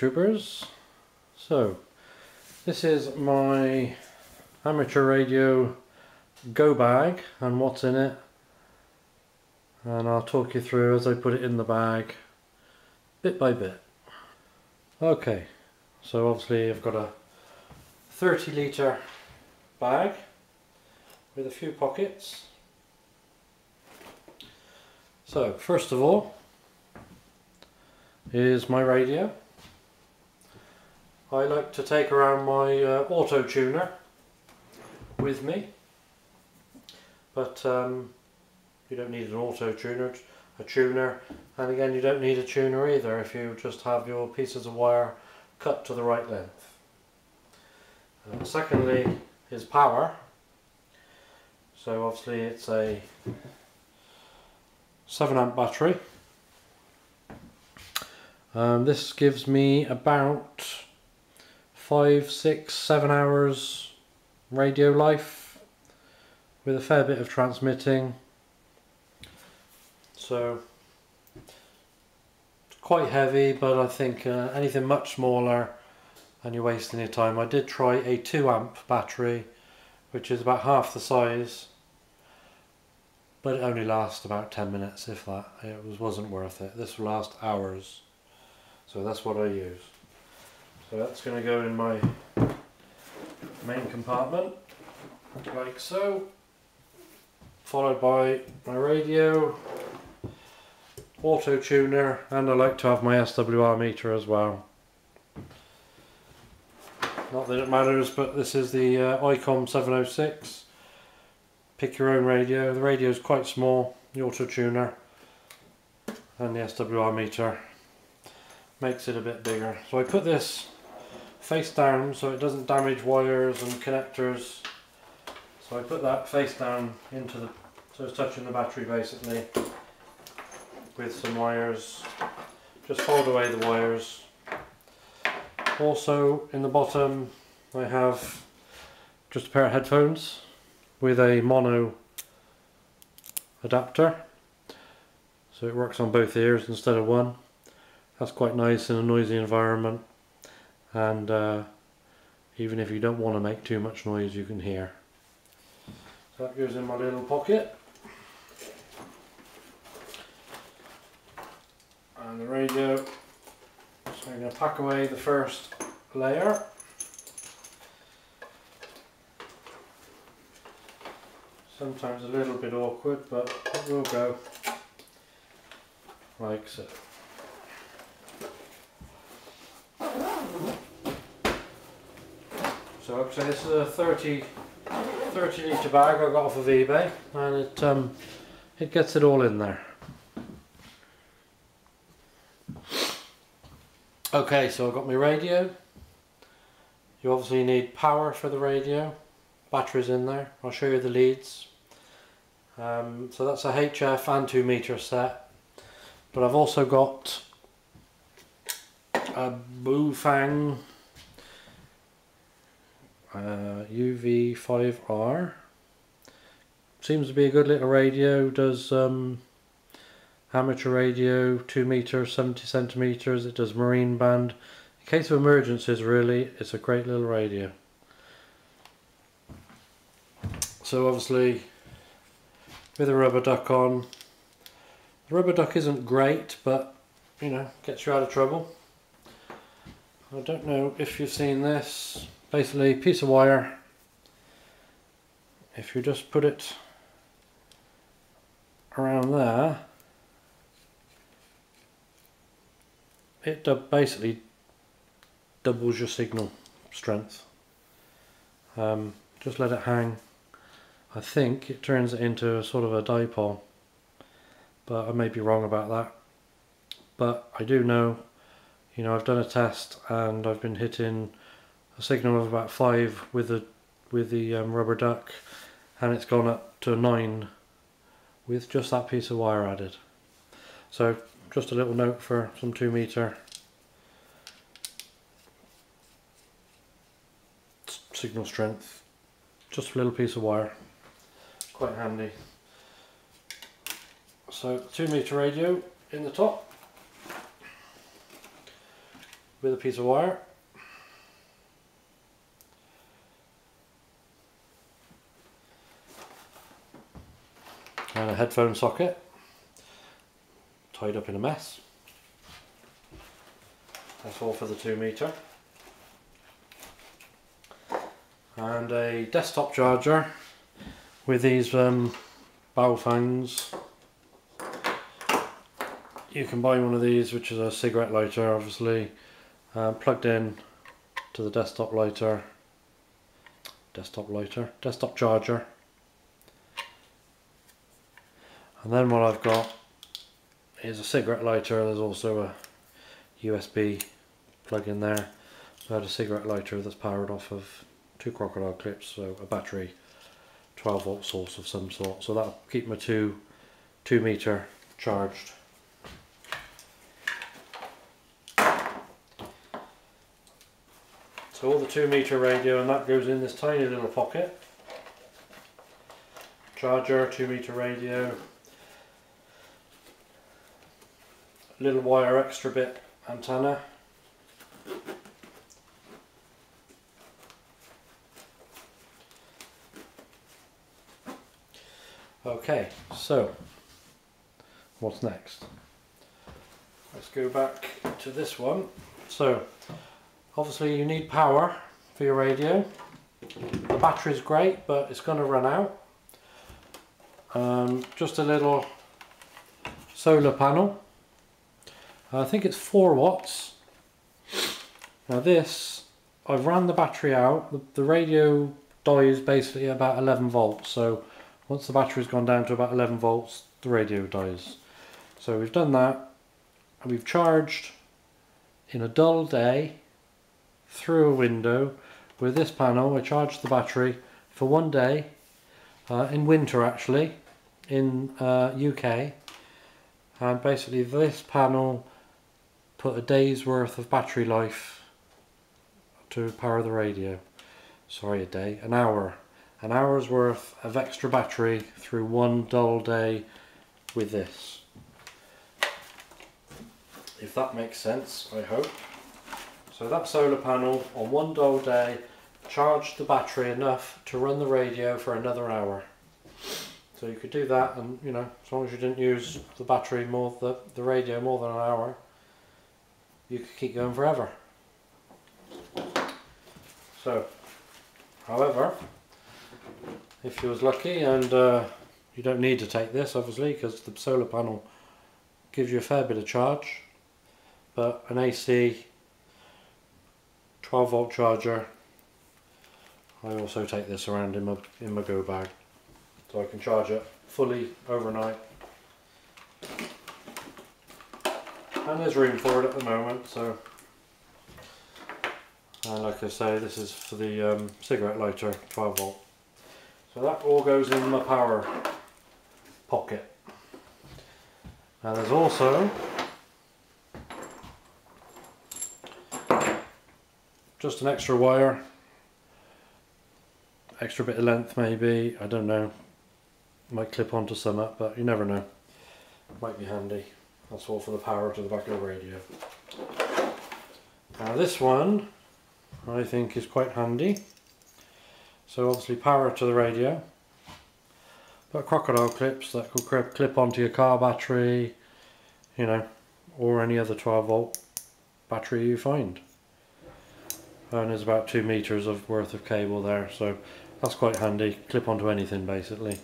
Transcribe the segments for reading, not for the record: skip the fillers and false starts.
YouTubers. So this is my amateur radio go bag and what's in it, and I'll talk you through as I put it in the bag bit by bit. Okay, so obviously I've got a 30-litre bag with a few pockets. So first of all is my radio. I like to take around my auto tuner with me, but you don't need an auto tuner, a tuner, and again you don't need a tuner either if you just have your pieces of wire cut to the right length. Secondly is power. So obviously it's a 7-amp battery. This gives me about 5, 6, 7 hours radio life with a fair bit of transmitting. So it's quite heavy, but I think anything much smaller and you're wasting your time. I did try a 2-amp battery, which is about half the size, but it only lasts about 10 minutes, if that. It wasn't worth it. This will last hours, so that's what I use. So that's going to go in my main compartment, like so, followed by my radio, auto tuner, and I like to have my SWR meter as well. Not that it matters, but this is the ICOM 706. Pick your own radio. The radio is quite small, the auto tuner, and the SWR meter makes it a bit bigger. So I put this face down so it doesn't damage wires and connectors. So I put that face down into the, so it's touching the battery basically, with some wires. Just fold away the wires. Also in the bottom I have just a pair of headphones with a mono adapter, so it works on both ears instead of one. That's quite nice in a noisy environment, and even if you don't want to make too much noise you can hear. So that goes in my little pocket, and the radio. So I'm going to pack away the first layer. Sometimes a little bit awkward, but it will go like so. So actually this is a 30 litre bag I got off of eBay, and it gets it all in there. Okay, so I've got my radio. You obviously need power for the radio. Batteries in there. I'll show you the leads. So that's a HF and 2 meter set. But I've also got a Bufang UV5R. Seems to be a good little radio. Does amateur radio, 2 meters, 70 centimeters. It does marine band. In case of emergencies, really, it's a great little radio. So obviously, with a rubber duck on, the rubber duck isn't great, but you know, gets you out of trouble. I don't know if you've seen this. Basically, a piece of wire. If you just put it around there, it basically doubles your signal strength. Just let it hang. I think it turns it into a sort of a dipole, but I may be wrong about that. But I do know, you know, I've done a test and I've been hitting a signal of about 5 with the rubber duck, and it's gone up to 9 with just that piece of wire added. So just a little note for some 2 meter signal strength, just a little piece of wire, quite handy. So 2 meter radio in the top, with a piece of wire. And a headphone socket tied up in a mess. That's all for the 2 meter. And a desktop charger with these bowl fans. You can buy one of these, which is a cigarette lighter, obviously, plugged in to the desktop charger. And then what I've got is a cigarette lighter. There's also a USB plug in there. So I had a cigarette lighter that's powered off of 2 crocodile clips, so a battery, 12 volt source of some sort. So that'll keep my 2 meter charged. So all the 2 meter radio, and that goes in this tiny little pocket. Charger, 2 meter radio, little wire extra bit antenna. Okay, so what's next? Let's go back to this one. So obviously you need power for your radio. The battery's great, but it's going to run out. Just a little solar panel. I think it's 4 watts. Now this, I've ran the battery out. The radio dies basically at about 11 volts. So once the battery's gone down to about 11 volts, the radio dies. So we've done that, and we've charged in a dull day through a window with this panel. I charged the battery for 1 day, in winter actually, in UK, and basically this panel put a day's worth of battery life to power the radio. Sorry, a day, an hour. An hour's worth of extra battery through 1 dull day with this. If that makes sense, I hope. So that solar panel on 1 dull day charged the battery enough to run the radio for another hour. So you could do that, and you know, as long as you didn't use the battery the radio more than an hour, you could keep going forever. So, however, if you was lucky, and you don't need to take this obviously because the solar panel gives you a fair bit of charge, but an AC 12 volt charger, I also take this around in my go bag, so I can charge it fully overnight. And there's room for it at the moment, so, and like I say, this is for the cigarette lighter, 12 volt. So that all goes in my power pocket. Now there's also just an extra wire, extra bit of length maybe, I don't know, might clip onto something, but you never know, might be handy. That's all for the power to the back of the radio. Now this one I think is quite handy. So obviously power to the radio, but crocodile clips that could clip onto your car battery, you know, or any other 12 volt battery you find. And there's about 2 meters of worth of cable there, so that's quite handy. Clip onto anything basically.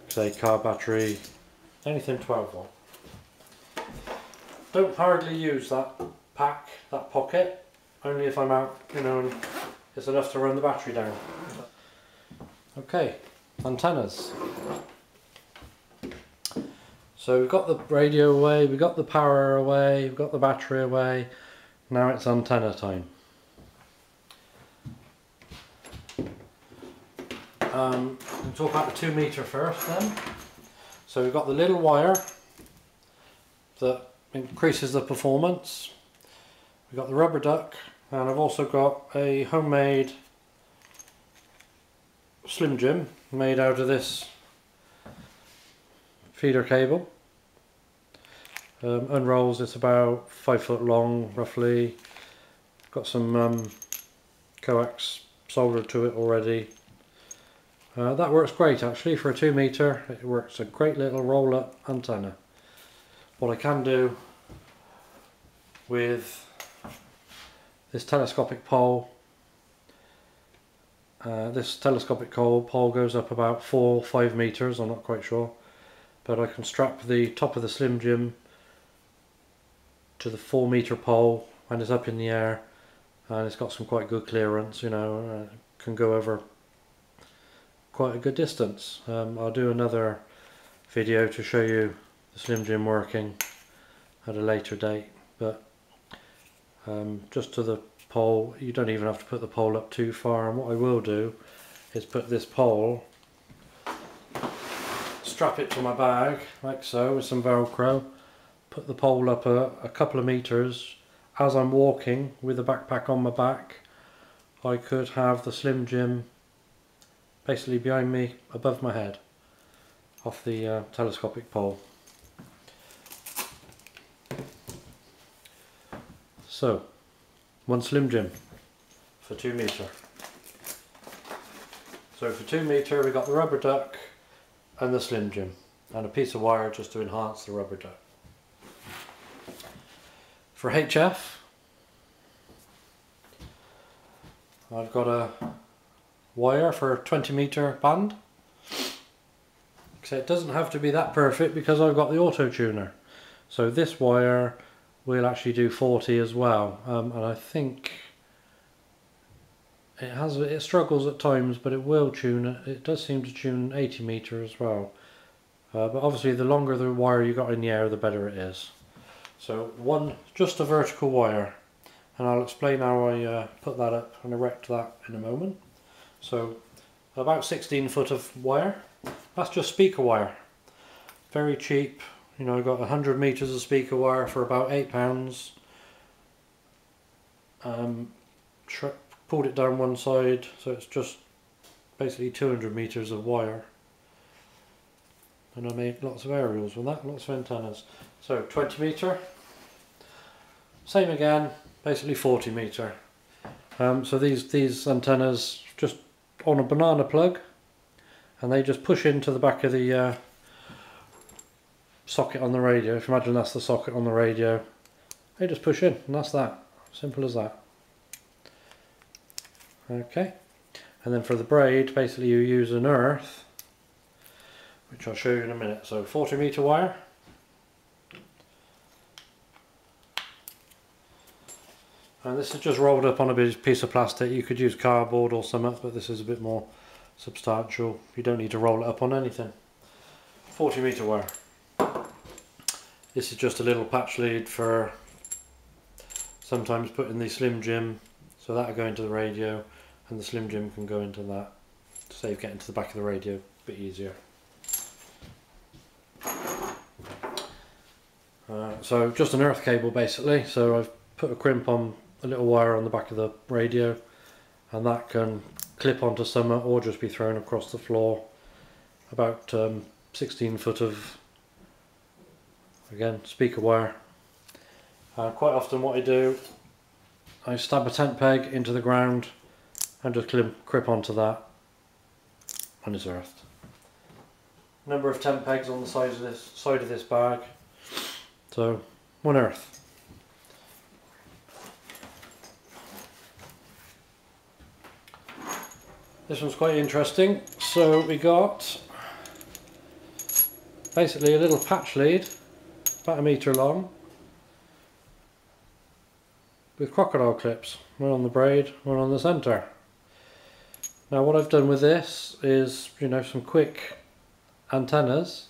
Say car battery, anything 12 volt. Don't hardly use that pack, that pocket, only if I'm out, you know, and it's enough to run the battery down. Okay, antennas. So we've got the radio away, we've got the power away, we've got the battery away. Now it's antenna time. We'll talk about the 2 meter first then. So we've got the little wire that increases the performance. We've got the rubber duck, and I've also got a homemade Slim Jim made out of this feeder cable. Unrolls, it's about 5 foot long roughly. Got some coax soldered to it already. That works great actually for a 2 meter. It works a great little roll up antenna. What I can do with this telescopic pole, pole goes up about 4 or 5 meters, I'm not quite sure, but I can strap the top of the Slim Jim to the 4 meter pole when it's up in the air, and it's got some quite good clearance, you know, can go over quite a good distance. I'll do another video to show you the Slim Jim working at a later date, but just to the pole, you don't even have to put the pole up too far, and what I will do is put this pole, strap it to my bag like so with some Velcro, put the pole up a couple of meters. As I'm walking with the backpack on my back, I could have the Slim Jim basically behind me, above my head, off the telescopic pole. So, one Slim Jim for 2 meter. So for 2 meter we got the rubber duck and the Slim Jim, and a piece of wire just to enhance the rubber duck. For HF, I've got a wire for a 20 meter band. So it doesn't have to be that perfect because I've got the auto tuner. So this wire will actually do 40 as well, and I think it struggles at times, but it will tune it. It does seem to tune 80 meter as well. But obviously the longer the wire you got in the air, the better it is. So just a vertical wire, and I'll explain how I put that up and erect that in a moment. So about 16 foot of wire. That's just speaker wire. Very cheap. You know, I got 100 meters of speaker wire for about £8. Pulled it down one side, so it's just basically 200 meters of wire. And I made lots of aerials with that, lots of antennas. So 20 meter. Same again, basically 40 meter. So these antennas just on a banana plug, and they just push into the back of the socket on the radio. If you imagine that's the socket on the radio, they just push in, and that's that. Simple as that. Okay, and then for the braid, basically you use an earth, which I'll show you in a minute. So 40 meter wire. And this is just rolled up on a piece of plastic. You could use cardboard or something, but this is a bit more substantial. You don't need to roll it up on anything. 40 meter wire. This is just a little patch lead for sometimes putting the Slim Jim, so that'll go into the radio, and the Slim Jim can go into that to save getting to the back of the radio a bit easier. So just an earth cable basically. So I've put a crimp on a little wire on the back of the radio, and that can clip onto something or just be thrown across the floor. About 16 foot of, again, speaker wire. Quite often what I do, I stab a tent peg into the ground and just clip onto that, and it's earthed. Number of tent pegs on the side of this bag. So one earth. This one's quite interesting. So we got basically a little patch lead, about a metre long, with crocodile clips, one on the braid, one on the centre. Now what I've done with this is, you know, some quick antennas.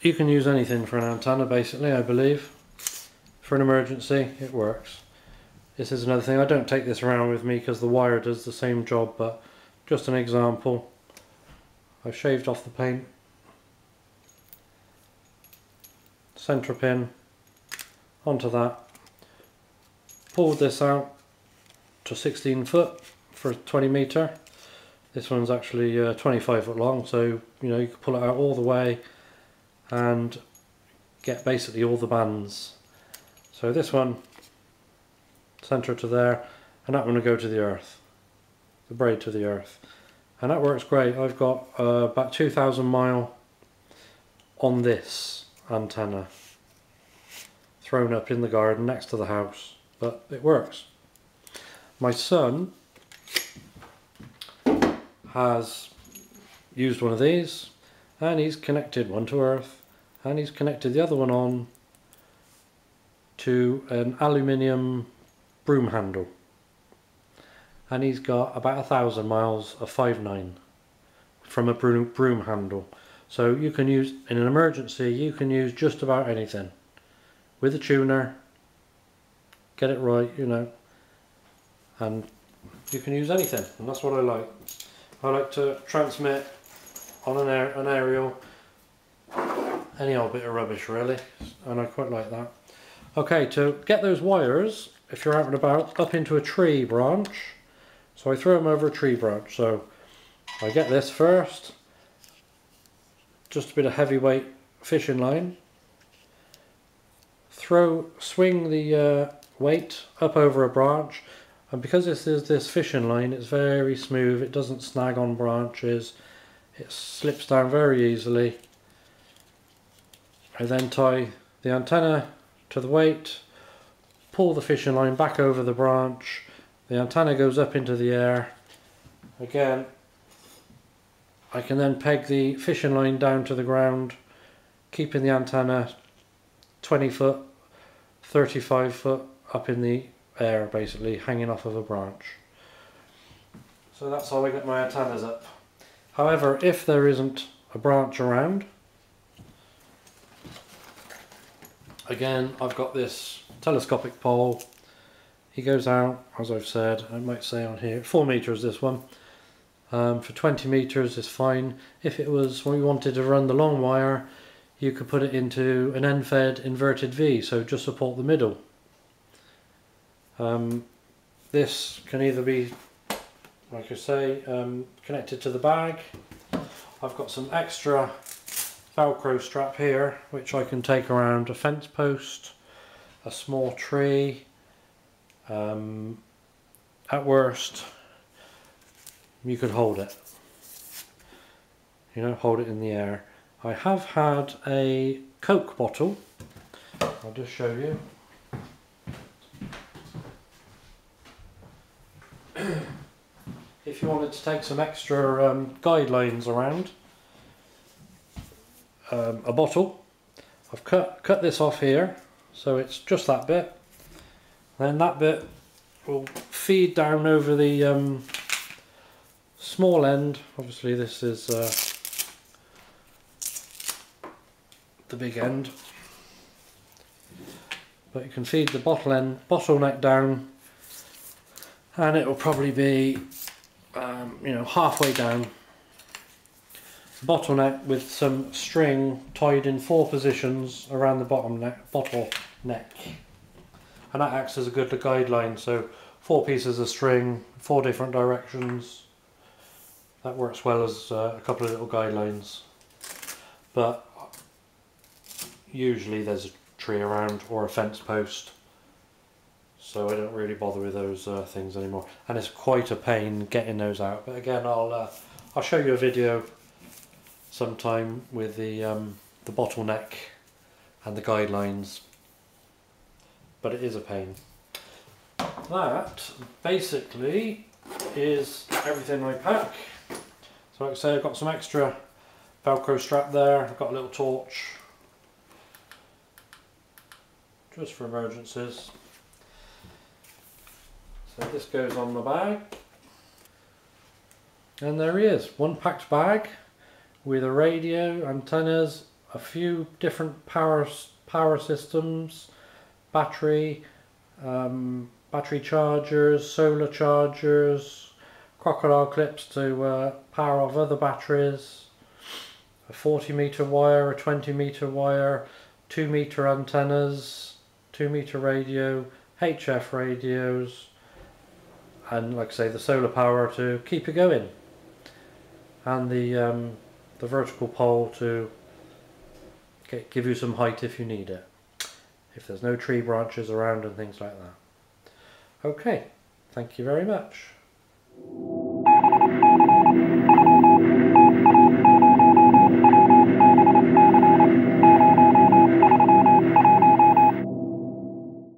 You can use anything for an antenna basically, I believe. For an emergency, it works. This is another thing, I don't take this around with me because the wire does the same job, but just an example. I've shaved off the paint. Centre pin onto that. Pulled this out to 16 foot for 20 metre. This one's actually 25 foot long, so you know you can pull it out all the way and get basically all the bands. So this one, centre to there, and that one will go to the earth, the braid to the earth, and that works great. I've got about 2,000 mile on this antenna thrown up in the garden next to the house, but it works. My son has used one of these, and he's connected one to earth, and he's connected the other one on to an aluminium broom handle, and he's got about 1,000 miles of 5.9 from a broom handle. So you can use, in an emergency, you can use just about anything with a tuner, get it right, you know, and you can use anything, and that's what I like. I like to transmit on an aerial, any old bit of rubbish really, and I quite like that. Okay, to get those wires, if you're out and about, up into a tree branch, so I throw them over a tree branch. So I get this first, just a bit of heavyweight fishing line, swing the weight up over a branch, and because this is this fishing line, it's very smooth, it doesn't snag on branches, it slips down very easily. I then tie the antenna to the weight, pull the fishing line back over the branch, the antenna goes up into the air. Again, I can then peg the fishing line down to the ground, keeping the antenna 20 foot, 35 foot up in the air, basically hanging off of a branch. So that's how I get my antennas up. However, if there isn't a branch around, again, I've got this telescopic pole. He goes out, as I've said, I might say on here, 4 meters this one. For 20 meters is fine. If it was, when we wanted to run the long wire, you could put it into an end-fed inverted V, so just support the middle. This can either be, like I say, connected to the bag. I've got some extra Velcro strap here, which I can take around a fence post, a small tree. At worst, you could hold it, you know, hold it in the air. I have had a Coke bottle, I'll just show you. If you wanted to take some extra guidelines around, a bottle, I've cut this off here, so it's just that bit. Then that bit will feed down over the small end. Obviously this is the big end, but you can feed the bottleneck down, and it will probably be you know, halfway down the bottleneck, with some string tied in 4 positions around the bottleneck, and that acts as a good guideline. So 4 pieces of string, 4 different directions. That works well as a couple of little guidelines. But usually there's a tree around or a fence post, so I don't really bother with those things anymore. And it's quite a pain getting those out. But again, I'll show you a video sometime with the bottleneck and the guidelines. But it is a pain. That basically is everything I pack. So like I say, I've got some extra Velcro strap there, I've got a little torch just for emergencies. So this goes on the bag, and there he is, one packed bag with a radio, antennas, a few different power systems, battery, battery chargers, solar chargers, crocodile clips to power off other batteries, a 40 meter wire, a 20 meter wire, 2 meter antennas, 2 meter radio, HF radios, and like I say, the solar power to keep it going, and the vertical pole to give you some height if you need it, if there's no tree branches around and things like that. Okay, thank you very much.